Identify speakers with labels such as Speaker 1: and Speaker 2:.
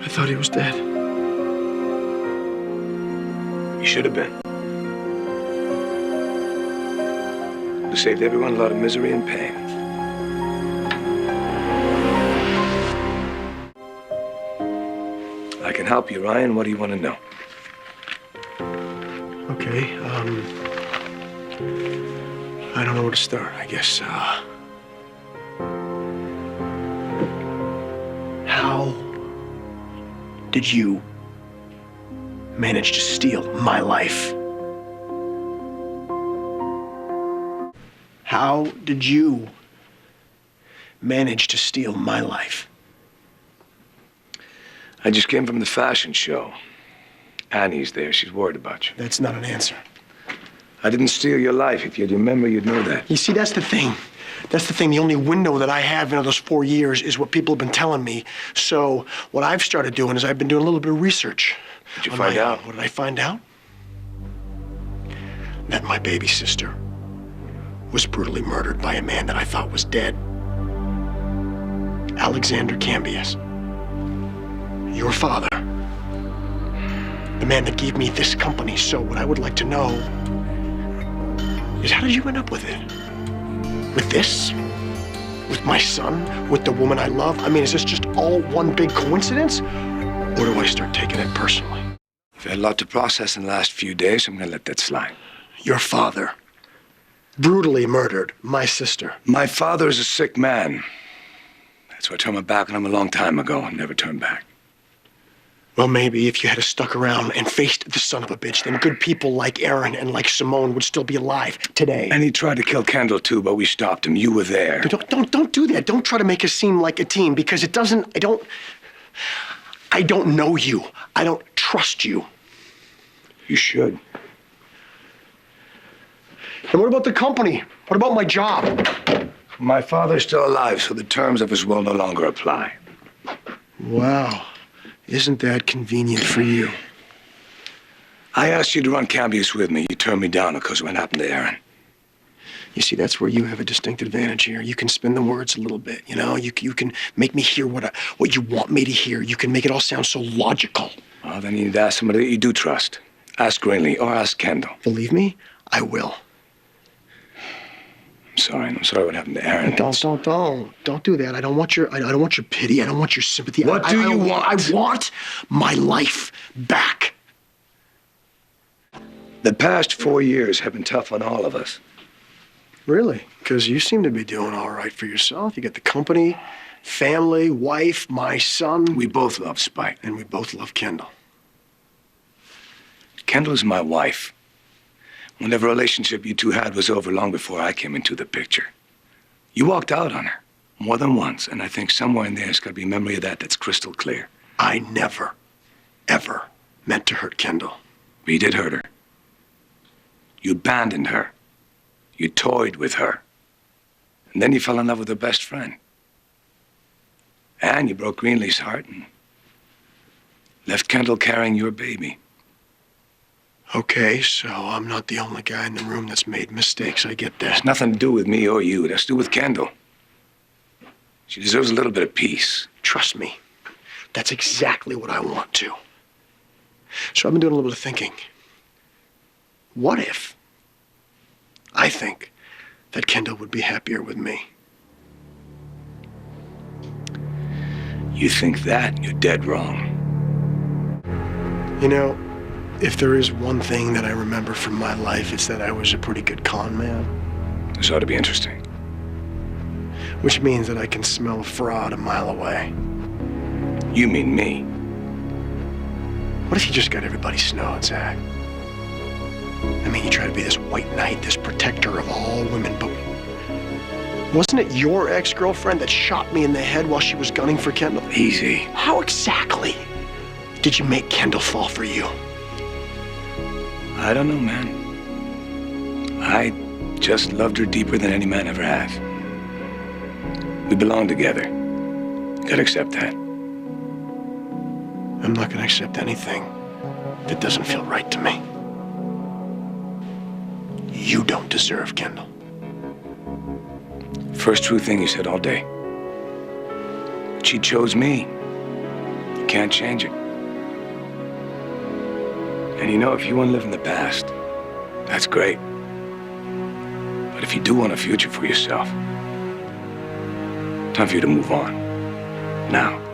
Speaker 1: I thought he was dead.
Speaker 2: He should have been. Would have saved everyone a lot of misery and pain. I can help you, Ryan. What do you want to know?
Speaker 1: Okay, I don't know where to start. I guess, how did you manage to steal my life? How did you manage to steal my life?
Speaker 2: I just came from the fashion show. Annie's there. She's worried about you.
Speaker 1: That's not an answer.
Speaker 2: I didn't steal your life. If you'd remember, you'd know that.
Speaker 1: You see, that's the thing. That's the thing. The only window that I have into those 4 years is what people have been telling me. So what I've started doing is I've been doing a little bit of research.
Speaker 2: What'd you find out?
Speaker 1: What did I find out? That my baby sister was brutally murdered by a man that I thought was dead. Alexander Cambias. Your father. The man that gave me this company. So what I would like to know is, how did you end up with it? With this? With my son? With the woman I love? I mean, is this just all one big coincidence? Or do I start taking it personally?
Speaker 2: You've had a lot to process in the last few days. I'm gonna let that slide.
Speaker 1: Your father brutally murdered my sister.
Speaker 2: My father is a sick man. That's why I turned my back on him a long time ago and never turned back.
Speaker 1: Well, maybe if you had stuck around and faced the son of a bitch, then good people like Aaron and like Simone would still be alive today.
Speaker 2: And he tried to kill Kendall too, but we stopped him. You were there.
Speaker 1: Don't do that. Don't try to make us seem like a team, because it doesn't. I don't know you. I don't trust you.
Speaker 2: You should.
Speaker 1: And what about the company? What about my job?
Speaker 2: My father's still alive, so the terms of his will no longer apply.
Speaker 1: Wow. Isn't that convenient for you?
Speaker 2: I asked you to run Cambias with me. You turned me down because of what happened to Aaron.
Speaker 1: You see, that's where you have a distinct advantage here. You can spin the words a little bit, you know? You can make me hear what you want me to hear. You can make it all sound so logical.
Speaker 2: Well, then you need to ask somebody that you do trust. Ask Greenlee or ask Kendall.
Speaker 1: Believe me, I will.
Speaker 2: I'm sorry what happened to Aaron.
Speaker 1: Don't do that. I don't want your pity. I don't want your sympathy.
Speaker 2: What do you want?
Speaker 1: I want my life back.
Speaker 2: The past 4 years have been tough on all of us.
Speaker 1: Really? Because you seem to be doing all right for yourself. You got the company, family, wife, my son.
Speaker 2: We both love Spike.
Speaker 1: And we both love Kendall.
Speaker 2: Kendall is my wife. Whenever relationship you two had was over long before I came into the picture. You walked out on her more than once, and I think somewhere in there's got to be a memory of that that's crystal clear.
Speaker 1: I never, ever meant to hurt Kendall.
Speaker 2: But you did hurt her. You abandoned her. You toyed with her. And then you fell in love with her best friend. And you broke Greenlee's heart and left Kendall carrying your baby.
Speaker 1: Okay, so I'm not the only guy in the room that's made mistakes. I get that.
Speaker 2: It's nothing to do with me or you. It has to do with Kendall. She deserves a little bit of peace.
Speaker 1: Trust me. That's exactly what I want to. So I've been doing a little bit of thinking. What if I think that Kendall would be happier with me?
Speaker 2: You think that, you're dead wrong.
Speaker 1: You know, if there is one thing that I remember from my life, it's that I was a pretty good con man.
Speaker 2: This ought to be interesting.
Speaker 1: Which means that I can smell a fraud a mile away.
Speaker 2: You mean me?
Speaker 1: What if you just got everybody snowed, Zach? I mean, you try to be this white knight, this protector of all women, but wasn't it your ex-girlfriend that shot me in the head while she was gunning for Kendall?
Speaker 2: Easy.
Speaker 1: How exactly did you make Kendall fall for you?
Speaker 2: I don't know, man. I just loved her deeper than any man ever has. We belong together. You gotta accept that.
Speaker 1: I'm not gonna accept anything that doesn't feel right to me. You don't deserve Kendall.
Speaker 2: First true thing you said all day. She chose me. can't change it. And you know, if you want to live in the past, that's great. But if you do want a future for yourself, time for you to move on. Now.